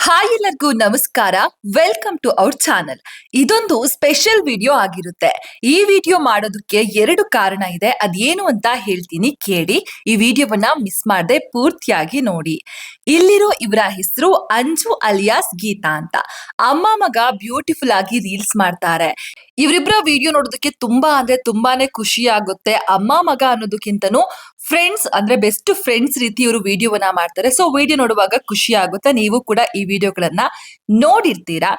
Hi ಎಲ್ಲರಿಗೂ ನಮಸ್ಕಾರ. Welcome to our channel. ಇದೊಂದು ಸ್ಪೆಷಲ್ ವಿಡಿಯೋ ಆಗಿರುತ್ತೆ. ಈ ವಿಡಿಯೋ ಮಾಡೋದಕ್ಕೆ ಎರಡು ಕಾರಣ ಇದೆ. ಅದೇನು ಅಂತ ಹೇಳ್ತೀನಿ ಕೇಳಿ. ಈ ವಿಡಿಯೋವನ್ನ ಮಿಸ್ ಮಾಡದೆ ಪೂರ್ತಿಯಾಗಿ ನೋಡಿ. ಇಲ್ಲಿರೋ ಇವರ ಹೆಸರು ಅಂಜು ಅಲಿಯಾಸ್ ಗೀತಾ ಅಂತ. ಅಮ್ಮ ಮಗ ಬ್ಯೂಟಿಫುಲ್ ಆಗಿ ರೀಲ್ಸ್ ಮಾಡ್ತಾರೆ. ಇವರಿಬ್ಬರ ವಿಡಿಯೋ ನೋಡೋದಕ್ಕೆ ತುಂಬಾನೇ ಖುಷಿ ಆಗುತ್ತೆ. ಅಮ್ಮ ಮಗ ಅನ್ನೋದಕ್ಕಿಂತನೂ ಫ್ರೆಂಡ್ಸ್ ಅಂದ್ರೆ ಬೆಸ್ಟ್ ಫ್ರೆಂಡ್ಸ್ ರೀತಿ ಇವರು ವಿಡಿಯೋವನ್ನ ಮಾಡ್ತಾರೆ. ಸೊ ವಿಡಿಯೋ ನೋಡುವಾಗ ಖುಷಿ ಆಗುತ್ತೆ. ನೀವು ಕೂಡ ಈ ವಿಡಿಯೋಗಳನ್ನ ನೋಡಿರ್ತೀರಾ.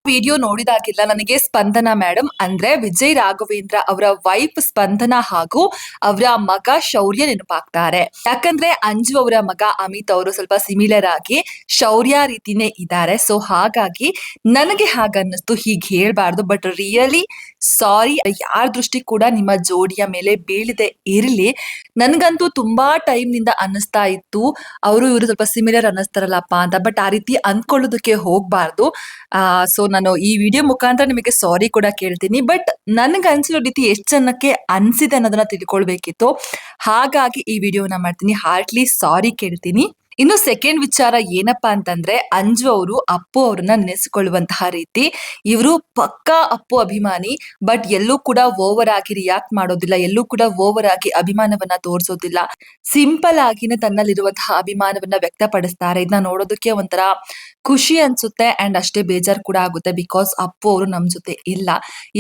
ವಿಡಿಯೋ ನೋಡಿದಾಗಿಲ್ಲ ನನಗೆ ಸ್ಪಂದನ ಮೇಡಮ್ ಅಂದ್ರೆ ವಿಜಯ್ ರಾಘವೇಂದ್ರ ಅವರ ವೈಫ್ ಸ್ಪಂದನ ಹಾಗೂ ಅವರ ಮಗ ಶೌರ್ಯ ನೆನಪಾಗ್ತಾರೆ. ಯಾಕಂದ್ರೆ ಅಂಜು ಅವರ ಮಗ ಅಮಿತ್ ಅವರು ಸ್ವಲ್ಪ ಸಿಮಿಲರ್ ಆಗಿ ಶೌರ್ಯ ರೀತಿನೇ ಇದ್ದಾರೆ. ಸೊ ಹಾಗಾಗಿ ನನಗೆ ಹಾಗನ್ನಿಸ್ತು. ಹೀಗೆ ಹೇಳ್ಬಾರ್ದು, ಬಟ್ ರಿಯಲಿ ಸಾರಿ. ಯಾರ ದೃಷ್ಟಿ ಕೂಡ ನಿಮ್ಮ ಜೋಡಿಯ ಮೇಲೆ ಬೀಳದೆ ಇರಲಿ. ನನ್ಗಂತೂ ತುಂಬಾ ಟೈಮ್ ನಿಂದ ಅನ್ನಿಸ್ತಾ ಇತ್ತು ಅವರು ಇವರು ಸ್ವಲ್ಪ ಸಿಮಿಲರ್ ಅನ್ನಿಸ್ತಾರಲ್ಲಪ್ಪ ಅಂತ. ಬಟ್ ಆ ರೀತಿ ಅಂದ್ಕೊಳ್ಳೋದಕ್ಕೆ ಹೋಗ್ಬಾರ್ದು. ಸೊ ನಾನು ಈ ವಿಡಿಯೋ ಮುಖಾಂತರ ನಿಮಗೆ ಸಾರಿ ಕೂಡ ಕೇಳ್ತೀನಿ. ಬಟ್ ನನ್ಗೆ ಅನ್ಸಿರೋ ರೀತಿ ಎಷ್ಟು ಜನಕ್ಕೆ ಅನ್ಸಿದೆ ಅನ್ನೋದನ್ನ ತಿಳ್ಕೊಳ್ಬೇಕಿತ್ತು. ಹಾಗಾಗಿ ಈ ವಿಡಿಯೋನ ಮಾಡ್ತೀನಿ. ಹಾರ್ಟ್ಲಿ ಸಾರಿ ಕೇಳ್ತೀನಿ. ಇನ್ನು ಸೆಕೆಂಡ್ ವಿಚಾರ ಏನಪ್ಪಾ ಅಂತಂದ್ರೆ, ಅಂಜು ಅವರು ಅಪ್ಪು ಅವ್ರನ್ನ ನೆನೆಸಿಕೊಳ್ಳುವಂತಹ ರೀತಿ. ಇವರು ಪಕ್ಕಾ ಅಪ್ಪು ಅಭಿಮಾನಿ. ಬಟ್ ಎಲ್ಲೂ ಕೂಡ ಓವರ್ ಆಗಿ ರಿಯಾಕ್ಟ್ ಮಾಡೋದಿಲ್ಲ, ಎಲ್ಲೂ ಕೂಡ ಓವರ್ ಆಗಿ ಅಭಿಮಾನವನ್ನ ತೋರಿಸೋದಿಲ್ಲ. ಸಿಂಪಲ್ ಆಗಿನೇ ತನ್ನಲ್ಲಿರುವಂತಹ ಅಭಿಮಾನವನ್ನ ವ್ಯಕ್ತಪಡಿಸ್ತಾರೆ. ಇದನ್ನ ನೋಡೋದಕ್ಕೆ ಒಂಥರ ಖುಷಿ ಅನ್ಸುತ್ತೆ ಅಂಡ್ ಅಷ್ಟೇ ಬೇಜಾರು ಕೂಡ ಆಗುತ್ತೆ. ಬಿಕಾಸ್ ಅಪ್ಪು ಅವರು ನಮ್ ಜೊತೆ ಇಲ್ಲ.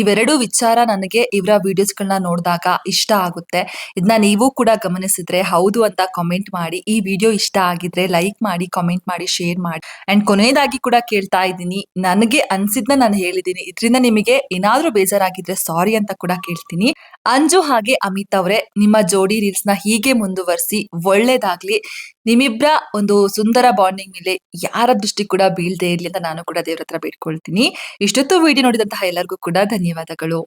ಇವೆರಡು ವಿಚಾರ ನನಗೆ ಇವರ ವಿಡಿಯೋಸ್ಗಳನ್ನ ನೋಡಿದಾಗ ಇಷ್ಟ ಆಗುತ್ತೆ. ಇದನ್ನ ನೀವು ಕೂಡ ಗಮನಿಸಿದ್ರೆ ಹೌದು ಅಂತ ಕಾಮೆಂಟ್ ಮಾಡಿ. ಈ ವಿಡಿಯೋ ಇಷ್ಟ ಆಗಿದ್ರೆ ಲೈಕ್ ಮಾಡಿ, ಕಾಮೆಂಟ್ ಮಾಡಿ, ಶೇರ್ ಮಾಡಿ. ಅಂಡ್ ಕೊನೆಯದಾಗಿ ಕೂಡ ಕೇಳ್ತಾ ಇದ್ದೀನಿ, ನನಗೆ ಅನ್ಸಿದ್ನ ನಾನು ಹೇಳಿದ್ದೀನಿ. ಇದರಿಂದ ನಿಮಗೆ ಏನಾದ್ರೂ ಬೇಜಾರಾಗಿದ್ರೆ ಸಾರಿ ಅಂತ ಕೂಡ ಕೇಳ್ತೀನಿ. ಅಂಜು ಹಾಗೆ ಅಮಿತ್ ಅವರೇ, ನಿಮ್ಮ ಜೋಡಿ ರೀಲ್ಸ್ ನ ಹೀಗೆ ಮುಂದುವರಿಸಿ, ಒಳ್ಳೇದಾಗ್ಲಿ. ನಿಮ್ಮಿಬ್ಬರ ಒಂದು ಸುಂದರ ಬಾಂಡಿಂಗ್ ಮೇಲೆ ಯಾರ ದೃಷ್ಟಿ ಕೂಡ ಬೀಳದೆ ಇರ್ಲಿ ಅಂತ ನಾನು ಕೂಡ ದೇವ್ರ ಹತ್ರ ಬೇಡ್ಕೊಳ್ತೀನಿ. ಇಷ್ಟೊತ್ತು ವಿಡಿಯೋ ನೋಡಿದಂತಹ ಎಲ್ಲರಿಗೂ ಕೂಡ ಧನ್ಯವಾದಗಳು.